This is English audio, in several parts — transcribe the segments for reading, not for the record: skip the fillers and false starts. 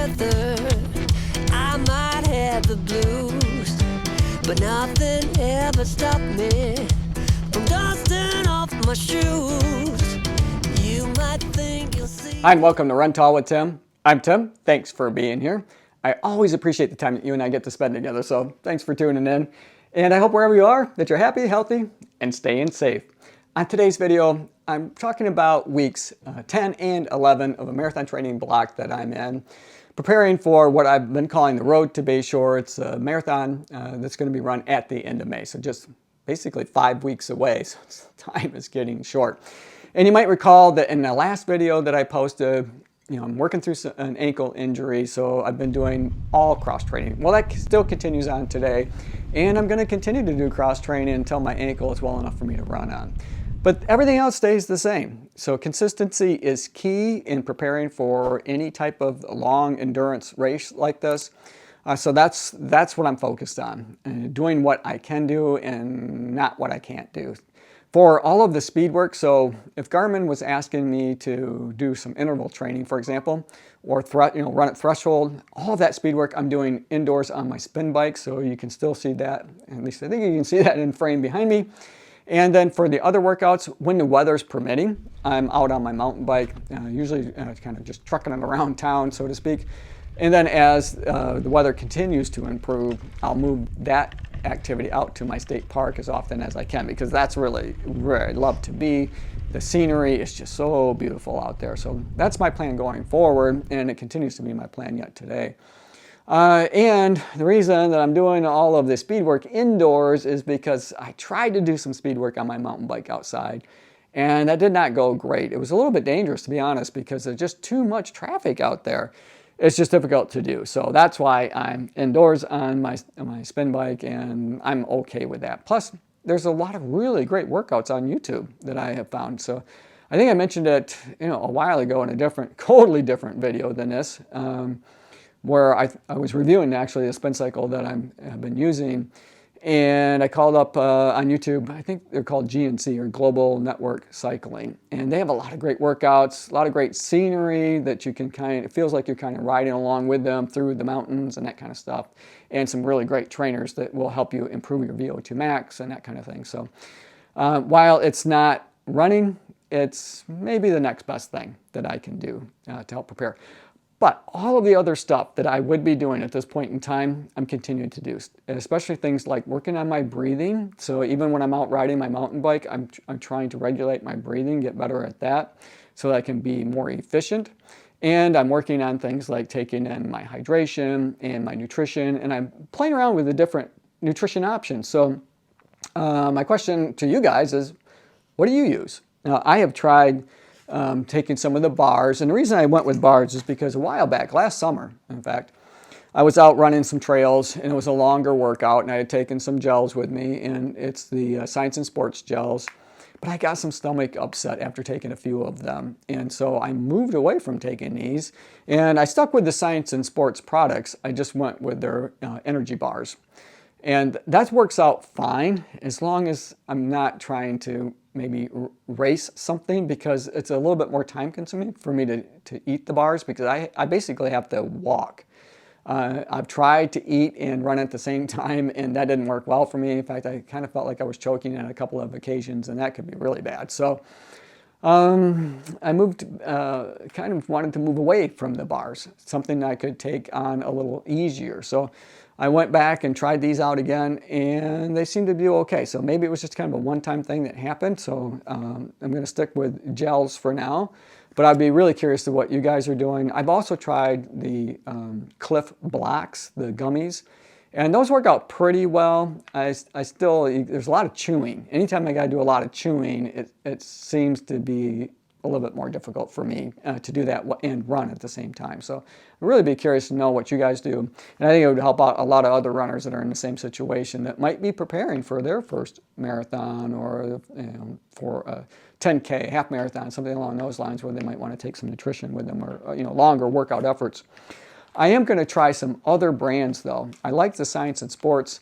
weather, I might have the blues, but nothing ever stopped me from dusting off my shoes. You might think you'll see. Hi, and welcome to Run Tall with Tim. I'm Tim. Thanks for being here. I always appreciate the time that you and I get to spend together, so thanks for tuning in. And I hope wherever you are that you're happy, healthy, and staying safe. On today's video, I'm talking about weeks 10 and 11 of a marathon training block that I'm in, preparing for what I've been calling the Road to Bayshore. It's a marathon that's going to be run at the end of May, so just basically 5 weeks away, so time is getting short. And you might recall that in the last video that I posted, I'm working through an ankle injury, so I've been doing all cross training. Well, that still continues on today, and I'm going to continue to do cross training until my ankle is well enough for me to run on. But everything else stays the same. So consistency is key in preparing for any type of long endurance race like this. So that's what I'm focused on, doing what I can do and not what I can't do. For all of the speed work, so if Garmin was asking me to do some interval training, for example, or run at threshold, all of that speed work I'm doing indoors on my spin bike, so you can still see that. At least I think you can see that in frame behind me. And then for the other workouts, when the weather's permitting, I'm out on my mountain bike, usually kind of just trucking it around town, so to speak. And then as the weather continues to improve, I'll move that activity out to my state park as often as I can, because that's really where I love to be. The scenery is just so beautiful out there. So that's my plan going forward, and it continues to be my plan yet today. And the reason that I'm doing all of this speed work indoors is because I tried to do some speed work on my mountain bike outside, and that did not go great. It was a little bit dangerous, to be honest, because there's just too much traffic out there. It's just difficult to do. So that's why I'm indoors on my spin bike, and I'm okay with that. Plus, there's a lot of really great workouts on YouTube that I have found. So I think I mentioned it a while ago in a totally different video than this, where I was reviewing actually a spin cycle that I've been using. And I called up on YouTube, I think they're called GNC, or Global Network Cycling. And they have a lot of great workouts, a lot of great scenery that you can it feels like you're kind of riding along with them through the mountains and that kind of stuff. And some really great trainers that will help you improve your VO2 max and that kind of thing. So while it's not running, it's maybe the next best thing that I can do to help prepare. But all of the other stuff that I would be doing at this point in time, I'm continuing to do, especially things like working on my breathing. So even when I'm out riding my mountain bike, I'm trying to regulate my breathing, get better at that so that I can be more efficient. And I'm working on things like taking in my hydration and my nutrition, and I'm playing around with the different nutrition options. So my question to you guys is, what do you use? Now, I have tried taking some of the bars. And the reason I went with bars is because a while back, last summer, in fact, I was out running some trails, and it was a longer workout, and I had taken some gels with me, and it's the Science and Sports gels. But I got some stomach upset after taking a few of them. And so I moved away from taking these, and I stuck with the Science and Sports products. I just went with their energy bars. And that works out fine as long as I'm not trying to maybe race something, because it's a little bit more time consuming for me to eat the bars, because I basically have to walk. I've tried to eat and run at the same time, and that didn't work well for me. In fact, I kind of felt like I was choking on a couple of occasions, and that could be really bad. So I moved, kind of wanted to move away from the bars, something I could take on a little easier. So I went back and tried these out again, and they seemed to do okay. So maybe it was just kind of a one-time thing that happened. So I'm going to stick with gels for now, but I'd be really curious to what you guys are doing. I've also tried the Cliff Blocks, the gummies, and those work out pretty well. There's a lot of chewing. Anytime I got to do a lot of chewing, it seems to be a little bit more difficult for me to do that and run at the same time. So I'd really be curious to know what you guys do. And I think it would help out a lot of other runners that are in the same situation that might be preparing for their first marathon, or for a 10K, half marathon, something along those lines, where they might want to take some nutrition with them, or longer workout efforts. I am going to try some other brands though. I like the Science and Sports.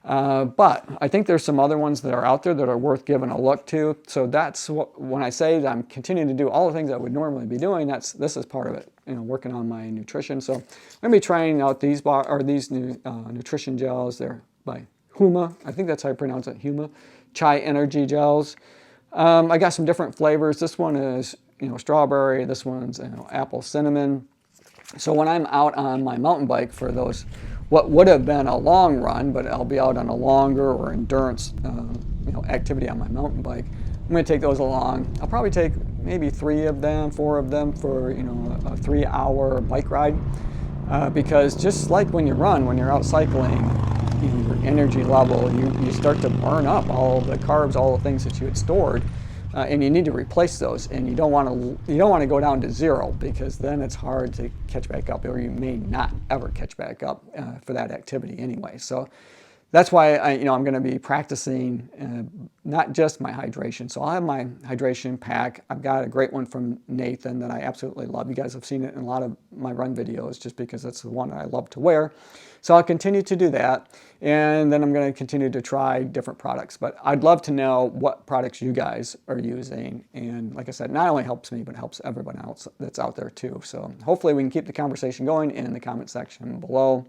But I think there's some other ones that are out there that are worth giving a look to. So that's what, when I say that I'm continuing to do all the things I would normally be doing, this is part of it. Working on my nutrition. So I'm going to be trying out these new nutrition gels. They're by Huma. I think that's how you pronounce it, Huma. Chai Energy gels. I got some different flavors. This one is strawberry. This one's apple cinnamon. So when I'm out on my mountain bike for those, what would have been a long run, but I'll be out on a longer or endurance activity on my mountain bike, I'm going to take those along. I'll probably take maybe 4 of them for a 3-hour bike ride, because just like when you run, when you're out cycling, your energy level, you start to burn up all the carbs, all the things that you had stored, and you need to replace those. And you don't want to go down to 0, because then it's hard to catch back up, or you may not ever catch back up for that activity anyway. So that's why I'm going to be practicing not just my hydration. So I'll have my hydration pack. I've got a great one from Nathan that I absolutely love. You guys have seen it in a lot of my run videos just because it's the one I love to wear. So I'll continue to do that. And then I'm going to continue to try different products. But I'd love to know what products you guys are using. And like I said, not only helps me, but helps everyone else that's out there too. So hopefully we can keep the conversation going in the comment section below.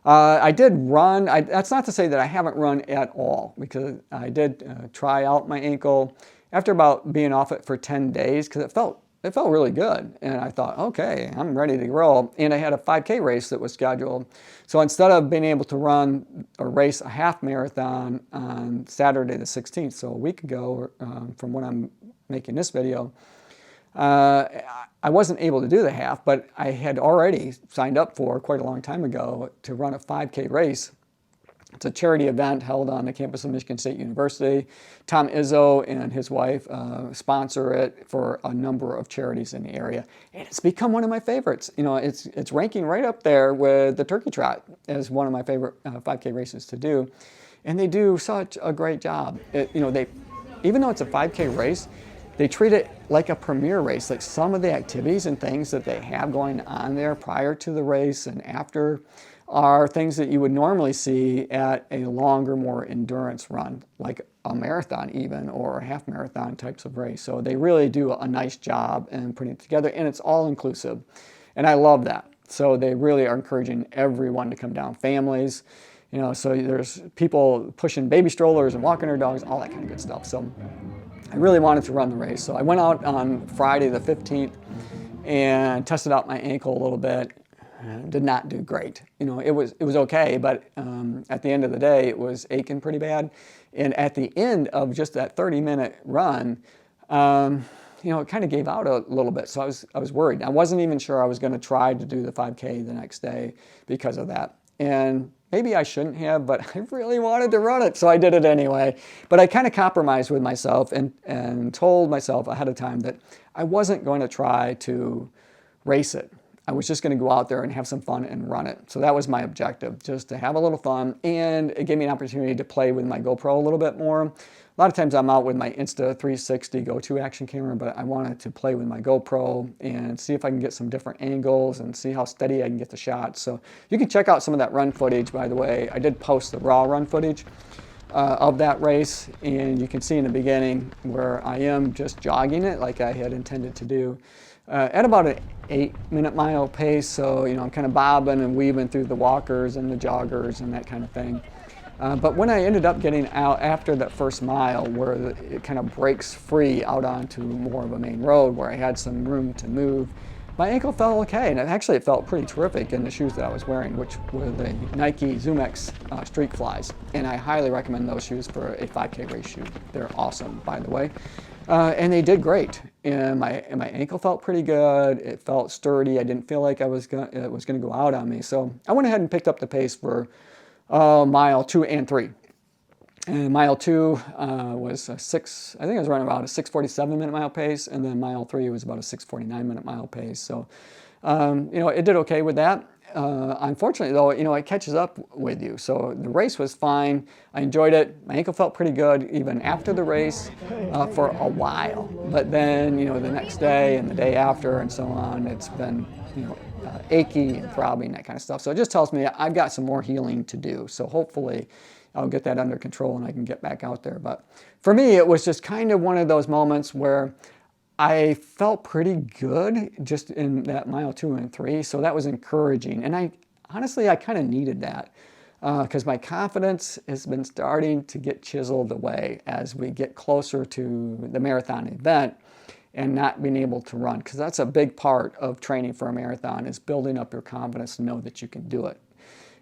I did run. That's not to say that I haven't run at all, because I did try out my ankle after about being off it for 10 days, because it felt really good. And I thought, okay, I'm ready to roll. And I had a 5K race that was scheduled. So instead of being able to run or race a half marathon on Saturday the 16th, so a week ago from when I'm making this video, I wasn't able to do the half, but I had already signed up for quite a long time ago to run a 5K race. It's a charity event held on the campus of Michigan State University. Tom Izzo and his wife sponsor it for a number of charities in the area. And it's become one of my favorites. It's ranking right up there with the Turkey Trot as one of my favorite 5K races to do. And they do such a great job. Even though it's a 5K race, they treat it like a premier race. Like some of the activities and things that they have going on there prior to the race and after are things that you would normally see at a longer, more endurance run, like a marathon even, or a half marathon types of race. So they really do a nice job in putting it together, and it's all inclusive. And I love that. So they really are encouraging everyone to come down, families, so there's people pushing baby strollers and walking their dogs, all that kind of good stuff. So I really wanted to run the race. So I went out on Friday the 15th and tested out my ankle a little bit. Did not do great. It was okay, but at the end of the day, it was aching pretty bad. And at the end of just that 30-minute run, it kind of gave out a little bit. So I was worried. I wasn't even sure I was going to try to do the 5K the next day because of that. And maybe I shouldn't have, but I really wanted to run it, so I did it anyway. But I kind of compromised with myself and told myself ahead of time that I wasn't going to try to race it. I was just going to go out there and have some fun and run it. So that was my objective, just to have a little fun. And it gave me an opportunity to play with my GoPro a little bit more. A lot of times I'm out with my Insta360 Go2 action camera, but I wanted to play with my GoPro and see if I can get some different angles and see how steady I can get the shots. So you can check out some of that run footage, by the way. I did post the raw run footage of that race, and you can see in the beginning where I am just jogging it like I had intended to do at about an 8-minute mile pace. So, I'm kind of bobbing and weaving through the walkers and the joggers and that kind of thing. But when I ended up getting out after that first mile, where it kind of breaks free out onto more of a main road where I had some room to move, my ankle felt okay, and it felt pretty terrific in the shoes that I was wearing, which were the Nike Zoom X Streak Flies. And I highly recommend those shoes for a 5K race shoe. They're awesome, by the way. And they did great. And my ankle felt pretty good. It felt sturdy. I didn't feel like it was going to go out on me. So I went ahead and picked up the pace for mile 2 and 3. And mile 2 was I think I was running about a 6:47-minute mile pace, and then mile 3 was about a 6:49-minute mile pace. So, it did okay with that. Unfortunately, though, it catches up with you. So the race was fine. I enjoyed it. My ankle felt pretty good even after the race for a while. But then, the next day and the day after and so on, it's been, achy and throbbing, that kind of stuff. So it just tells me I've got some more healing to do. So hopefully, I'll get that under control and I can get back out there. But for me, it was just kind of one of those moments where I felt pretty good just in that mile 2 and 3. So that was encouraging. And honestly, I kind of needed that because my confidence has been starting to get chiseled away as we get closer to the marathon event and not being able to run. Because that's a big part of training for a marathon, is building up your confidence to know that you can do it.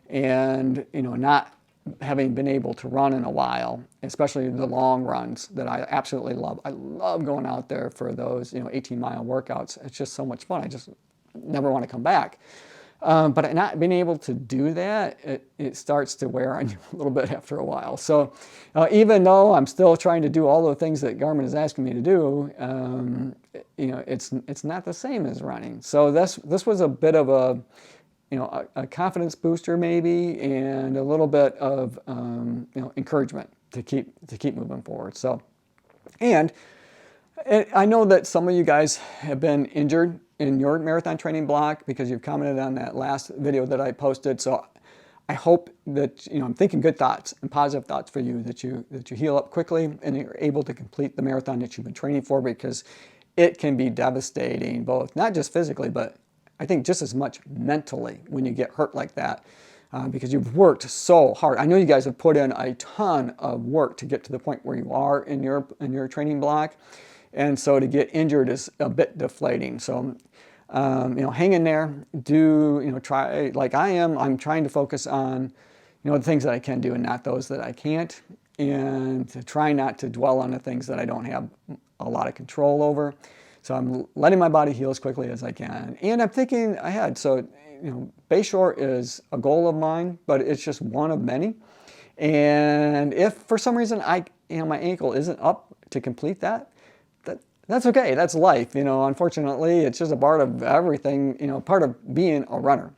And, you know, not having been able to run in a while, especially the long runs that I absolutely love. I love going out there for those, you know, 18-mile workouts. It's just so much fun. I just never want to come back. But not being able to do that, it starts to wear on you a little bit after a while. So even though I'm still trying to do all the things that Garmin is asking me to do, you know, it's not the same as running. So this was a bit of a, you know, a confidence booster maybe, and a little bit of you know, encouragement to keep moving forward. So, and I know that some of you guys have been injured in your marathon training block because you've commented on that last video that I posted. So I hope that, you know, I'm thinking good thoughts and positive thoughts for you, that you heal up quickly and you're able to complete the marathon that you've been training for, because it can be devastating, both not just physically, but I think just as much mentally when you get hurt like that, because you've worked so hard. I know you guys have put in a ton of work to get to the point where you are in your training block. And so to get injured is a bit deflating. So, you know, hang in there, you know, try like I am. I'm trying to focus on, you know, the things that I can do and not those that I can't. And to try not to dwell on the things that I don't have a lot of control over. So I'm letting my body heal as quickly as I can. And I'm thinking ahead. So, you know, Bayshore is a goal of mine, but it's just one of many. And if for some reason you know, my ankle isn't up to complete that, that's okay. That's life. You know, unfortunately, it's just a part of everything, you know, part of being a runner.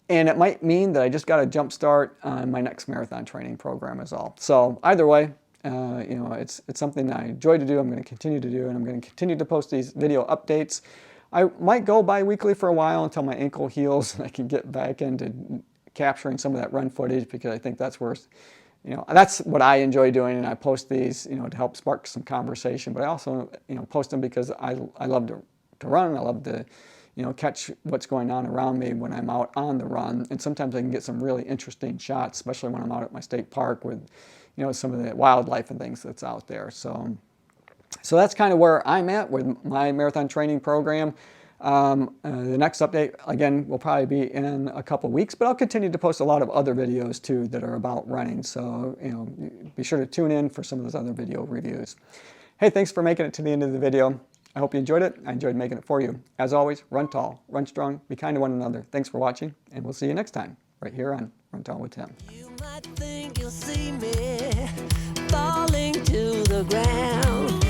And it might mean that I just got a jump start on my next marathon training program is all. So either way, you know, it's something that I enjoy to do. I'm going to continue to do, and I'm going to continue to post these video updates. I might go bi-weekly for a while until my ankle heals and I can get back into capturing some of that run footage, because I think that's where, you know, that's what I enjoy doing, and I post these, you know, to help spark some conversation. But I also, you know, post them because I love to run. I love to, you know, catch what's going on around me when I'm out on the run. And sometimes I can get some really interesting shots, especially when I'm out at my state park with, you know, some of the wildlife and things that's out there. So that's kind of where I'm at with my marathon training program. The next update, again, will probably be in a couple weeks, but I'll continue to post a lot of other videos too that are about running. So, you know, be sure to tune in for some of those other video reviews. Hey, thanks for making it to the end of the video. I hope you enjoyed it. I enjoyed making it for you. As always, run tall, run strong, be kind to one another. Thanks for watching, and we'll see you next time right here on Run Tall with Tim. You might think you'll see me falling to the ground.